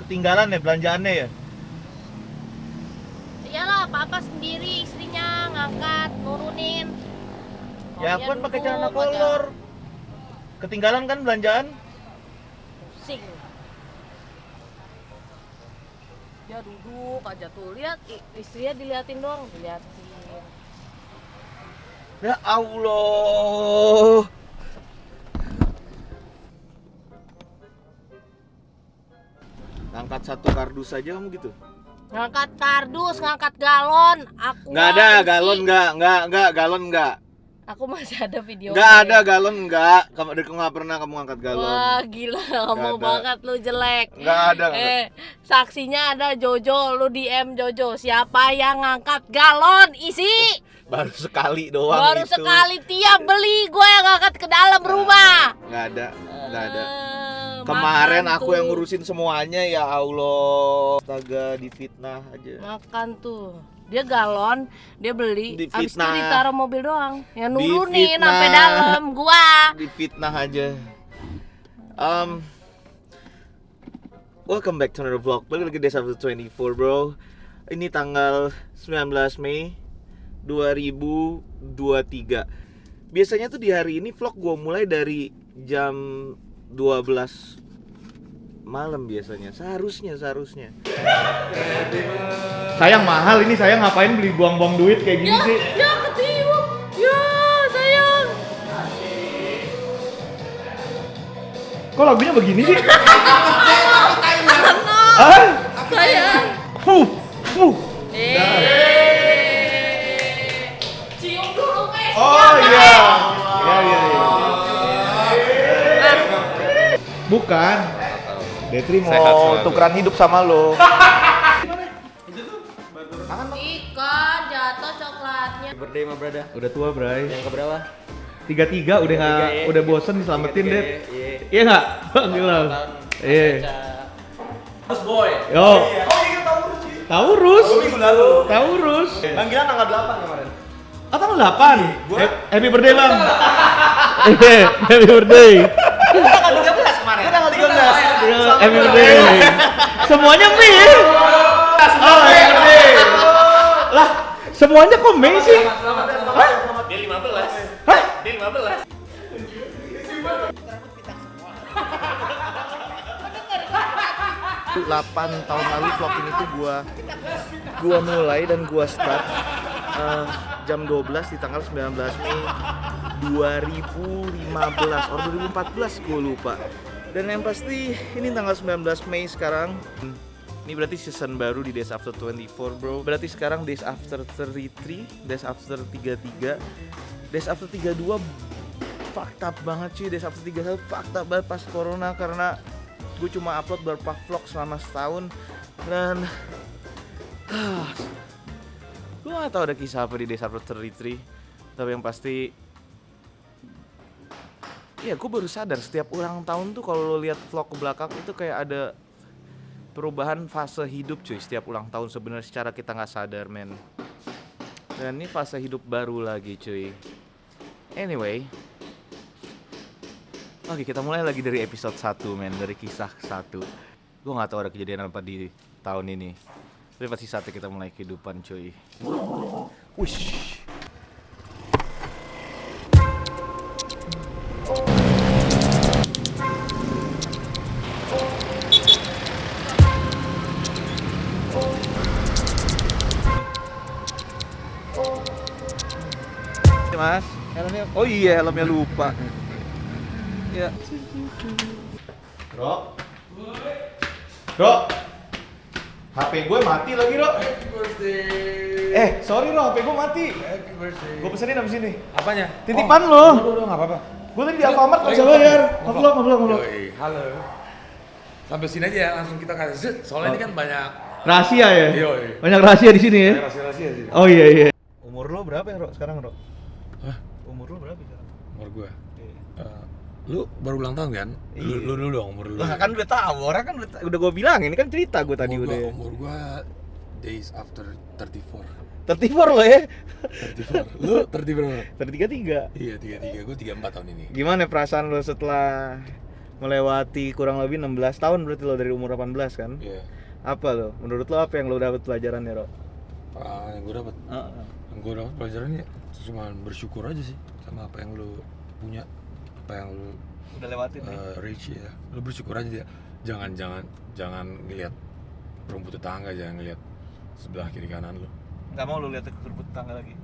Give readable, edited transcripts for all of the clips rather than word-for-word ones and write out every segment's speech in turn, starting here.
ketinggalan ya belanjaannya ya? Iyalah, papa sendiri istrinya ngangkat, nurunin. Ya aku kan pakai celana duduk kolor. Ketinggalan kan belanjaan? Pusing. Dia duduk aja tuh, lihat istrinya diliatin doang, diliatin. Ya Allah. Angkat satu kardus aja kamu gitu? Ngangkat kardus, ngangkat galon, aku Nggak ada, galon nggak, galon nggak. Aku masih ada video. Nggak ada galon nggak. Kamu nggak pernah kamu angkat galon. Wah gila, kamu ada. banget lu jelek. Nggak ada. Saksinya ada Jojo, lu DM Jojo. Siapa yang ngangkat galon isi? Baru sekali doang Baru itu. sekali tiap beli gue yang ngangkat ke dalam rumah. Nggak ada, nggak ada. Makan Kemarin aku tuh. yang ngurusin semuanya, ya Allah. Astaga, difitnah aja. Makan tuh. Dia galon, dia beli, abis itu Difitnah. ditaruh mobil doang. Yang nurunin Difitnah. sampai dalam gua. Difitnah aja. Welcome back to another vlog. Balik lagi Days After 24, bro. Ini tanggal 19 Mei 2023. Biasanya tuh di hari ini vlog gue mulai dari jam 12 malam biasanya. Seharusnya. Sayang mahal ini, saya ngapain beli buang-buang duit kayak gini sih? Ya ketiup. Ya sayang. Kok lagunya begini sih? Anak. Ah? Sayang. Cium dulu guys. Oh iya. Ya. Bukan. Detri mau tukeran hidup sama lo. Ikan jatuh coklatnya. Birthday sama Brada. Udah tua, Bray. Yang keberapa? 33 udah nggak, Tiga, udah bosen diselamatin, Det. Iya. Iya nggak? Gila. Iya. Terus boy. Yo. Taurus. Minggu lalu. Taurus. Panggilan tanggal 8 kemarin. Ah, tanggal 8. Gua- Happy birthday, Bang. Iya, happy birthday. Tanggal 13 kemarin. Tanggal 13. Happy birthday. Semuanya Mei. Oh, happy birthday. Lah, semuanya kok Mei sih? Hah? Dia 15. Hah? Dia 15. 8 tahun lalu vlog ini tuh gua mulai dan gua start jam 12 di tanggal 19 Mei 2015 atau 2014 gua lupa. Dan yang pasti ini tanggal 19 Mei sekarang. Ini berarti season baru di Days After 24, bro. Berarti sekarang Days After 33, Days After 33, Days After 32 fucked up banget cuy. Days After 31 fucked up banget pas corona karena gue cuma upload beberapa vlog selama setahun dan gue gak tau ada kisah apa di Days After 33. Tapi yang pasti ya gue baru sadar setiap ulang tahun tuh kalau lo lihat vlog ke belakang itu kayak ada perubahan fase hidup cuy. Setiap ulang tahun sebenarnya secara kita nggak sadar, men. Dan ini fase hidup baru lagi cuy. Anyway, oke, kita mulai lagi dari episode 1, men. Dari kisah 1. Gue gak tahu ada kejadian apa di tahun ini. Tapi pasti saatnya kita mulai kehidupan, cuy. Wush. Mas, helmnya. Oh iya, helmnya lupa. Ya. Bro. HP gue mati lagi, Bro. Happy birthday. Sorry, Bro, HP gue mati. Happy birthday. Gue pesenin abis ini. Apanya? Titipan lo. Udah enggak apa-apa. Gue tadi di Alfamart nggak bisa bayar. Ngobrol. Yoi, halo. Sampai sini aja ya, langsung kita kasih zet. Soalnya ini kan banyak Rahasia ya? Yoi. Banyak rahasia di sini ya? rahasia-rahasia sih. Oh iya. Umur lo berapa ya, Bro, sekarang, Bro? Hah? Umur lo berapa sekarang? Umur gua. Lu baru ulang tahun kan? Iya. Lu dulu dong umur lu. Lah kan udah tahu, orang kan udah gue bilangin, ini kan cerita gue tadi Umur udah. gua, umur gua days after 34. 34 lo ya? 34. Lu 30 berapa? 33. Iya, 33. Gua 34 tahun ini. Gimana perasaan lo setelah melewati kurang lebih 16 tahun berarti lo dari umur 18 kan? Iya. Apa lo? Menurut lo apa yang lo dapat pelajarannya, Ro? Yang gue dapat pelajarannya cuma bersyukur aja sih sama apa yang lu punya, apa yang lu Udah lewatin reach ya. Lu bersyukur aja ya. Jangan ngelihat rumput tetangga, jangan ngelihat sebelah kiri kanan lu. Nggak mau lo lihat rumput tetangga lagi?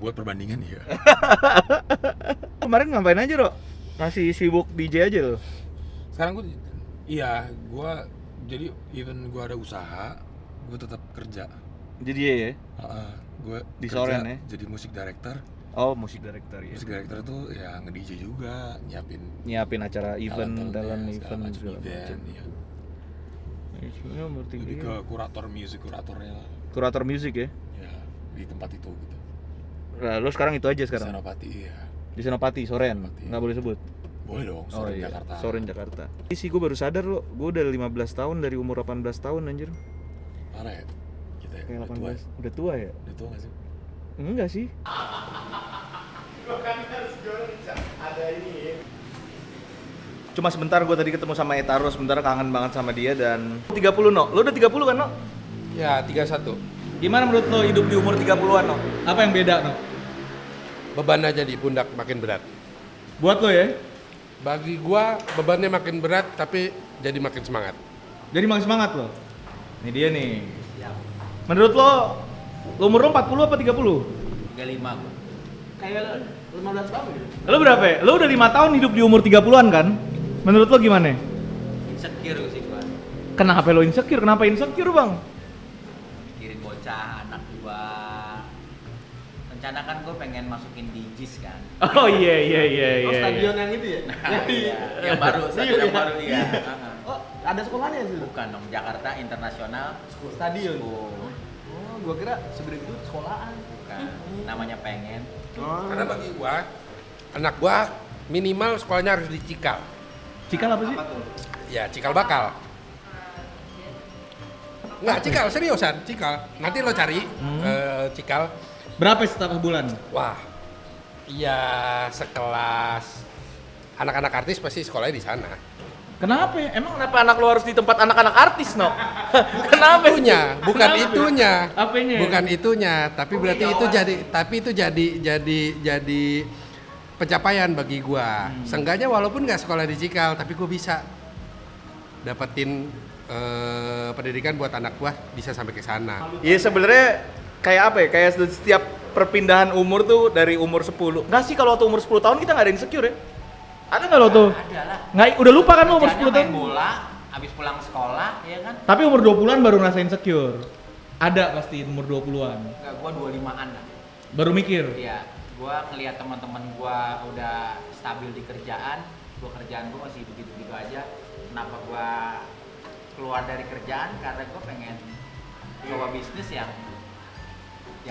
Buat perbandingan ya. Kemarin ngapain aja, Ro? Masih sibuk DJ aja lo? Sekarang gue jadi even gue ada usaha, gue tetap kerja. Jadi ya? Gue Di Soren ya? jadi musik director. Oh, musik director ya. Musik director tuh ya nge-DJ juga, Nyiapin acara event, talent-talentnya, dalam segala event macam segala macam. ya. Sebenarnya umur Lebih tinggi. ke kuratornya lah. Kurator musik ya. Ya, di tempat itu gitu. Nah, lo sekarang itu aja sekarang. Senopati, iya. Di Senopati, Soren. Senopati. Nggak boleh sebut. Boleh dong, Soren Jakarta. Soren Jakarta. Ini sih gue baru sadar lo, gue udah 15 tahun dari umur 18 tahun anjir. Parah ya? Kita ya? Kayak Udah tua 18. Udah tua ya? Udah tua gak sih? Enggak sih. Cuma sebentar gue tadi ketemu sama Etaro, sebentar kangen banget sama dia dan 30 no. Lo udah 30 kan no? Ya, 31. Gimana menurut lo hidup di umur 30-an no? Apa yang beda no? Beban aja di pundak makin berat. Buat lo ya? Bagi gua bebannya makin berat tapi jadi makin semangat. Jadi makin semangat lo? Ini dia nih. Menurut lo umur lo 40 apa 30? 35 gua. Kayak 15 tahun gitu. Lo berapa ya? Lo udah 5 tahun hidup di umur 30-an kan? Menurut lo gimana? Insecure sih gua. Kenapa lo insecure? Kenapa insecure bang? Kirim bocah anak gua. Rencana kan gua pengen masukin di JIS kan. Oh iya. Oh, stadion yang itu ya? Iya, yang baru, stadion yang baru iya. Oh, ada sekolahnya sih? Bukan dong, Jakarta International Stadion. School. Oh, gua kira segede itu sekolahan. Bukan, namanya pengen. Oh. Karena bagi gua anak gua minimal sekolahnya harus di Cikal. Cikal apa sih? Ya, Cikal bakal. Enggak, Cikal seriusan, Cikal. Nanti lo cari Cikal. Berapa setiap bulan? Wah. Iya, sekelas anak-anak artis pasti sekolahnya di sana. Kenapa? Emang kenapa anak lo harus di tempat anak-anak artis, no? Kenapa? Itunya, bukan Kenapa? itunya. Apanya? Bukan itunya, tapi berarti itu jadi pencapaian bagi gua. Seenggaknya walaupun nggak sekolah di Cikal, tapi gua bisa dapetin pendidikan buat anak gua bisa sampai ke sana. Iya sebenarnya kayak apa ya? Kayak setiap perpindahan umur tuh dari umur 10. Nggak sih kalau waktu umur 10 tahun kita nggak ada insecure ya? Ada nggak lo tuh? Ada lah. Nggak, udah lupa kan lo umur 10 Kerjanya tahun? main bola, habis pulang sekolah, ya kan? Tapi umur 20-an baru ngerasain insecure. Ada pasti umur 20-an. Enggak, gua 25-an lah. Baru mikir. Iya, gua ngelihat teman-teman gua udah stabil di kerjaan, kerjaan gua masih begitu-begitu aja. Kenapa gua keluar dari kerjaan? Karena gua pengen coba bisnis yang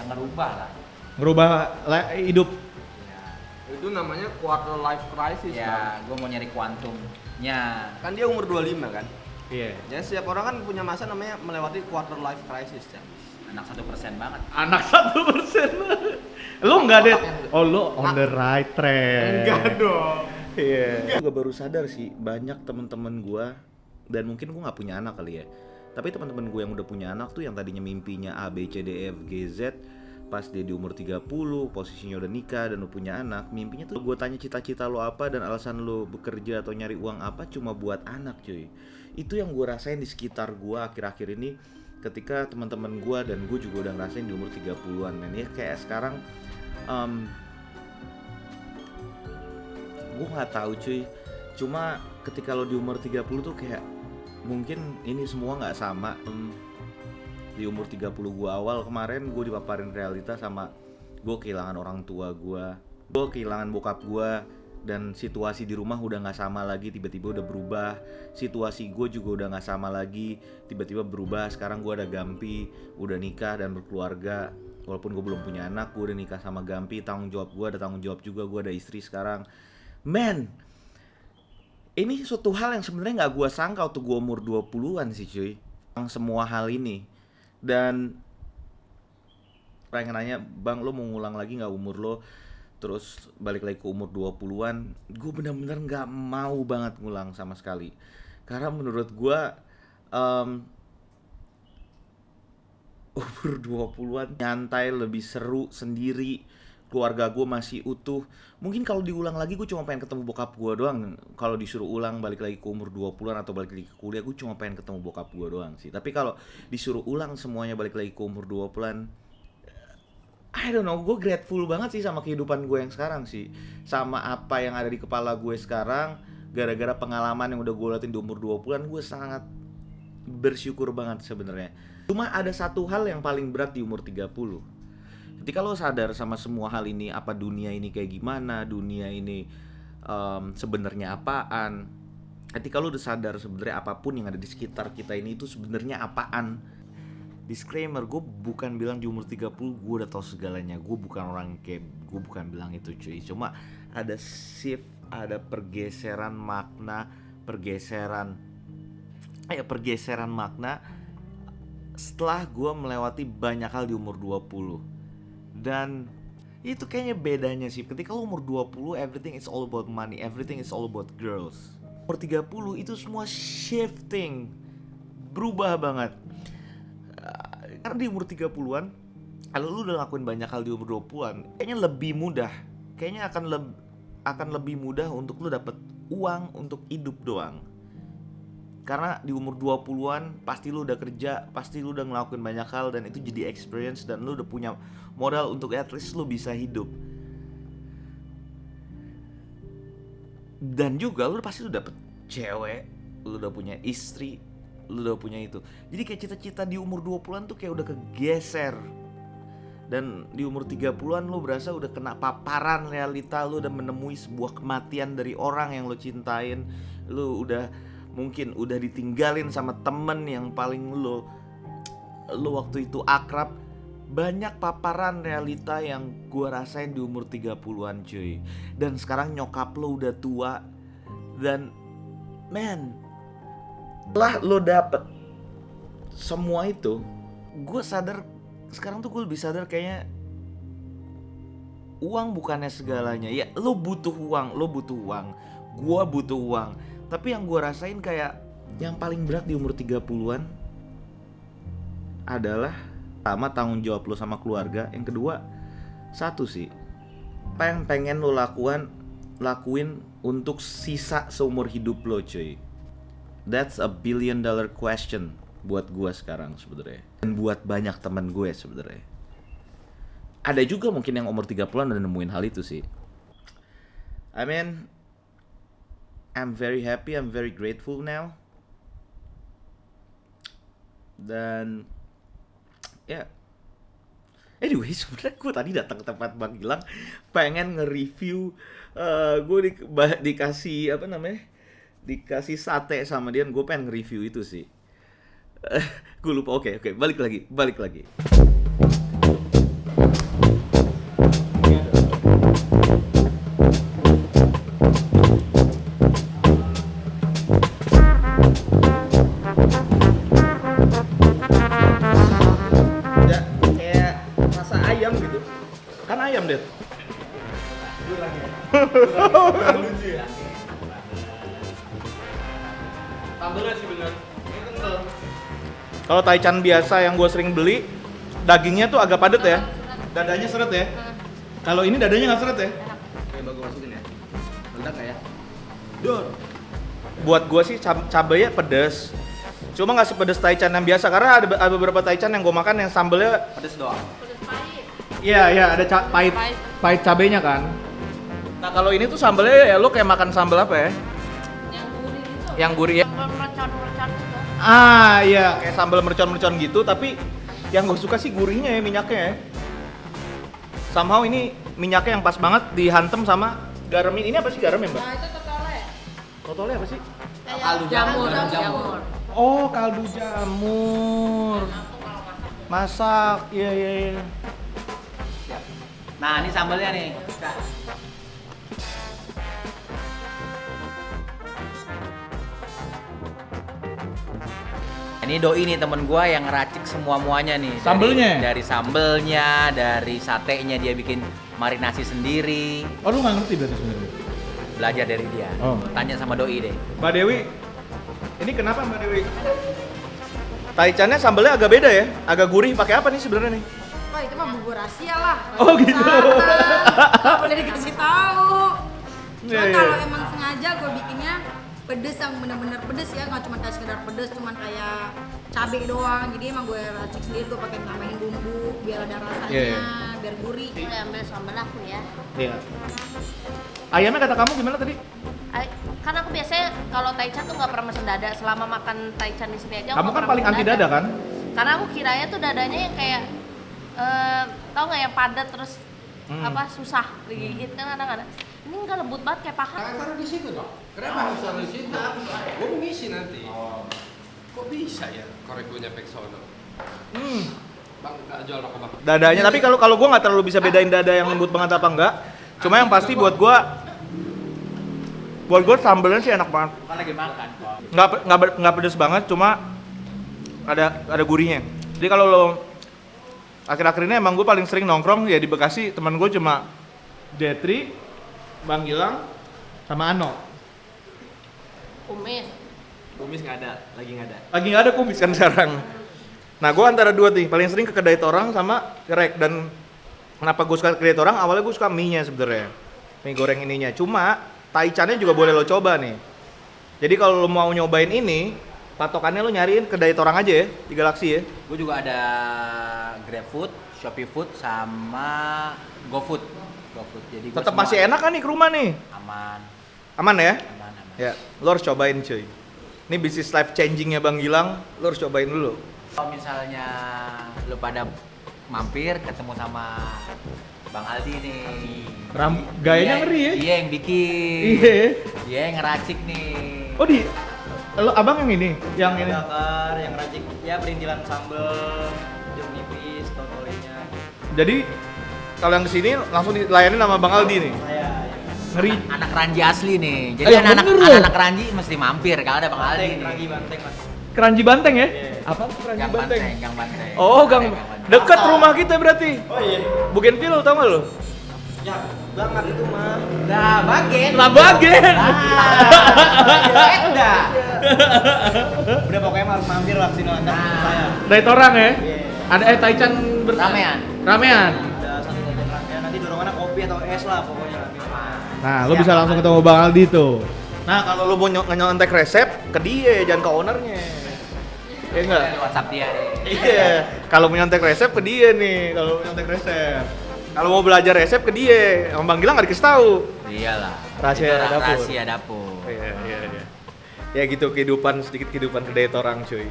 ngerubah lah. Ngerubah hidup. Ya, Itu namanya quarter life crisis. ya gua mau nyari kuantumnya. Kan dia umur 25 kan? Iya. Jadi setiap orang kan punya masa namanya melewati quarter life crisis ya. Anak 1% banget. Anak 1%. Lu nggak deh. Oh lu on the right track. Enggak dong. Iya. Gue baru sadar sih banyak teman-teman gue dan mungkin gue nggak punya anak kali ya. Tapi teman-teman gue yang udah punya anak tuh yang tadinya mimpinya A B C D E F G Z, pas dia di umur 30 posisinya udah nikah dan udah punya anak, mimpinya tuh gue tanya cita-cita lo apa dan alasan lo bekerja atau nyari uang apa cuma buat anak cuy. Itu yang gue rasain di sekitar gue akhir-akhir ini ketika teman-teman gue dan gue juga udah ngerasain di umur 30-an men. Ya kayak sekarang gue nggak tahu cuy, cuma ketika lo di umur 30 tuh kayak mungkin ini semua nggak sama. Di umur 30 gue awal kemarin gue dipaparin realita sama gue kehilangan orang tua gue kehilangan bokap gue, dan situasi di rumah udah nggak sama lagi, tiba-tiba udah berubah. Situasi gue juga udah nggak sama lagi, tiba-tiba berubah. Sekarang gue ada Gampi, udah nikah dan berkeluarga. Walaupun gue belum punya anak, gue udah nikah sama Gampi. Tanggung jawab gue ada tanggung jawab juga, gue ada istri sekarang. Man, ini suatu hal yang sebenarnya nggak gue sangka waktu gue umur 20-an sih cuy, semua hal ini. Dan pengen nanya, bang lo mau ngulang lagi nggak umur lo terus balik lagi ke umur 20-an, gue benar-benar nggak mau banget ngulang sama sekali. Karena menurut gue umur 20-an nyantai, lebih seru sendiri, keluarga gue masih utuh. Mungkin kalau diulang lagi gue cuma pengen ketemu bokap gue doang. Kalau disuruh ulang balik lagi ke umur 20-an atau balik lagi ke kuliah, gue cuma pengen ketemu bokap gue doang sih. Tapi kalau disuruh ulang semuanya balik lagi ke umur 20-an, I don't know, gue grateful banget sih sama kehidupan gue yang sekarang sih. Sama apa yang ada di kepala gue sekarang, gara-gara pengalaman yang udah gue latin di umur 20-an, gue sangat bersyukur banget sebenarnya. Cuma ada satu hal yang paling berat di umur 30. Ketika lo sadar sama semua hal ini, apa dunia ini kayak gimana, dunia ini sebenarnya apaan. Ketika lo udah sadar sebenarnya apapun yang ada di sekitar kita ini itu sebenarnya apaan. Disclaimer, gue bukan bilang di umur 30 gue udah tahu segalanya. Gue bukan orang kayak, gue bukan bilang itu cuy. Cuma ada shift, ada pergeseran makna, pergeseran makna setelah gue melewati banyak hal di umur 20. Dan itu kayaknya bedanya sih. Ketika lo umur 20, everything is all about money, everything is all about girls. Umur 30 itu semua shifting, berubah banget. Karena di umur 30-an, kalau lu udah ngelakuin banyak hal di umur 20-an, kayaknya lebih mudah. Kayaknya akan lebih mudah untuk lu dapet uang untuk hidup doang. Karena di umur 20-an pasti lu udah kerja, pasti lu udah ngelakuin banyak hal, dan itu jadi experience, dan lu udah punya modal untuk at least lu bisa hidup. Dan juga lu pasti udah dapet cewek, lu udah punya istri, lu udah punya itu. Jadi kayak cita-cita di umur 20-an tuh kayak udah kegeser. Dan di umur 30-an lu berasa udah kena paparan realita, lu udah menemui sebuah kematian dari orang yang lu cintain. Lu mungkin udah ditinggalin sama temen yang paling lu waktu itu akrab. Banyak paparan realita yang gua rasain di umur 30-an cuy. Dan sekarang nyokap lu udah tua. Dan man, setelah lo dapet semua itu, gue sadar sekarang tuh gue lebih sadar kayaknya uang bukannya segalanya. Ya lo butuh uang, gue butuh uang. Tapi yang gue rasain kayak yang paling berat di umur 30-an adalah pertama tanggung jawab lo sama keluarga. Yang kedua, satu sih, apa yang pengen lo lakuin untuk sisa seumur hidup lo cuy. That's a $1 billion question buat gue sekarang sebenarnya, dan buat banyak teman gue sebenarnya. Ada juga mungkin yang umur 30-an udah nemuin hal itu sih. I mean, I'm very happy, I'm very grateful now. Dan ya, anyway, sebenarnya gue tadi datang ke tempat Bang Gilang pengen nge-review, gue dikasih dikasih sate sama dia, gue pengen nge-review itu sih. Gue lupa. Oke, balik lagi. Udah kayak rasa ayam gitu. Kan ayam, Det. Lucu ya. Sambelnya sih bener. Ini kental. Kalau taichan biasa yang gue sering beli, dagingnya tuh agak padat ya. Dadanya seret ya. Kalau ini dadanya nggak seret ya. Oke, bagus masukin ya. Meledak nggak ya? Dor. Buat gue sih cabenya pedes. Cuma nggak sepedes taichan yang biasa, karena ada beberapa taichan yang gue makan yang sambelnya Pedes doang. Pedes pahit. Iya, ada pahit cabenya kan. Nah kalau ini tuh sambelnya ya lo kayak makan sambel apa ya? Yang gurih gitu. Yang gurih ya. Mercon gitu. Iya, kayak sambal mercon gitu, tapi yang gue suka sih gurihnya ya, minyaknya ya. Somehow ini minyaknya yang pas banget dihantem sama garam. Ini apa sih garam ya, Mbak? Nah, itu totole. Totole apa sih? Kaldu jamur. Oh, kaldu jamur. Masak, iya. Nah, ini sambalnya nih. Ini doi nih temen gua yang ngeracik semua-muanya nih. Sambelnya? Dari sambelnya, dari satenya dia bikin marinasi sendiri, Oh, lu nggak ngerti berarti sebenarnya. belajar dari dia. Oh. Tanya sama doi deh. Mbak Dewi, ini kenapa Mbak Dewi? Taichannya sambelnya agak beda ya, agak gurih. Pakai apa nih sebenarnya nih? Wah itu mah bubur rahasia lah. Oh, gitu. Nggak boleh dikasih tahu. Cuma Iya, iya. kalau emang sengaja gue bikinnya pedes yang bener-bener pedes ya, nggak cuma kayak sekedar pedes, cuma kayak cabai doang. Jadi emang gue racik sendiri tuh pakai nambahin bumbu biar ada rasanya, Iya, biar gurih. Udah ambil sambal aku ya. Iya. Ayamnya kata kamu gimana tadi? Karena aku biasanya kalau taichan tuh nggak pernah mesen dada. Selama makan taichan di sini aja. aku Kamu nggak kan pernah paling pesen anti dada kan? Karena aku kiranya tuh dadanya yang kayak tau nggak yang padat terus apa susah digigit kan kadang-kadang. Ini nggak lembut banget kayak paha. Taruh di situ dong. Kenapa harus taruh di situ? Gue mau ngisi nanti. Kok bisa ya korek gue nyampe ke sono? Bang, nggak jual rokok bang. Dadanya, tapi kalau gue nggak terlalu bisa bedain dada yang lembut banget apa enggak. Cuma yang pasti buat gue sambelnya sih enak banget. Bukan lagi makan kok. Nggak pedes banget, cuma ada gurihnya. Jadi kalau lo akhir-akhir ini emang gue paling sering nongkrong ya di Bekasi, teman gue cuma Detri, Bang Gilang, sama Ano. Kumis. Kumis nggak ada, lagi nggak ada. Lagi nggak ada kumis kan sekarang. Nah gue antara dua nih, paling sering ke kedai torang sama gerek. Dan kenapa gue suka kedai torang? Awalnya gue suka mie-nya sebenarnya, mie goreng ininya. Cuma taichannya juga boleh lo coba nih. Jadi kalau lo mau nyobain ini, patokannya lo nyariin kedai torang aja ya, di Galaxy ya. Gue juga ada GrabFood, ShopeeFood, sama GoFood. Jadi gua Tetap semua masih enak kan nih ke rumah nih? aman, Aman ya? aman. Ya, lo harus cobain cuy. Ini bisnis life changingnya Bang Gilang, lo harus cobain dulu. Kalau misalnya lu pada mampir ketemu sama Bang Aldi nih. Gayanya ngeri ya? Iya yang bikin. Iya. Dia yang ngeracik nih. Oh lo abang yang ini? Yang ini? Bakar, yang racik, ya perintilan sambel, jeruk nipis, totolenya. Jadi kalau yang kesini langsung dilayani sama Bang Aldi nih? Saya Ngeri. Anak Ranji asli nih. Jadi yang bener loh. anak Ranji mesti mampir kalau ada Bang Aldi banteng, nih. ragi banteng mas. Keranji Banteng ya? Iya. Apa tuh Keranji Gang Banteng? Banteng. Oh, Gang Banteng. dekat rumah kita berarti. Oh iya. Bougainville tau gak lo? Ya banget itu mah. Nah, bagian. Lah bagian. Eda. Udah pokoknya harus mampir lah sini lantas saya. Dari Torang ya? Iya. Ada Taichan Ramean. Ramean. Udah satu jajan rangkaian nanti dorongannya kopi atau es lah pokoknya nanti. Nah, lo bisa langsung ketemu Bang Aldi tuh. Nah, kalau lo mau nyontek resep ke dia, jangan ke ownernya. Iya enggak? Di WhatsApp dia nih. Iya. Kalau mau nyontek resep ke dia nih, kalau mau nyontek resep. Kalau mau belajar resep ke dia, sama Bang Gilang nggak dikasih tahu. Iyalah. Rahasia Itu dapur. Rahasia dapur. Iya. Ya gitu kehidupan sedikit kehidupan kedai torang cuy.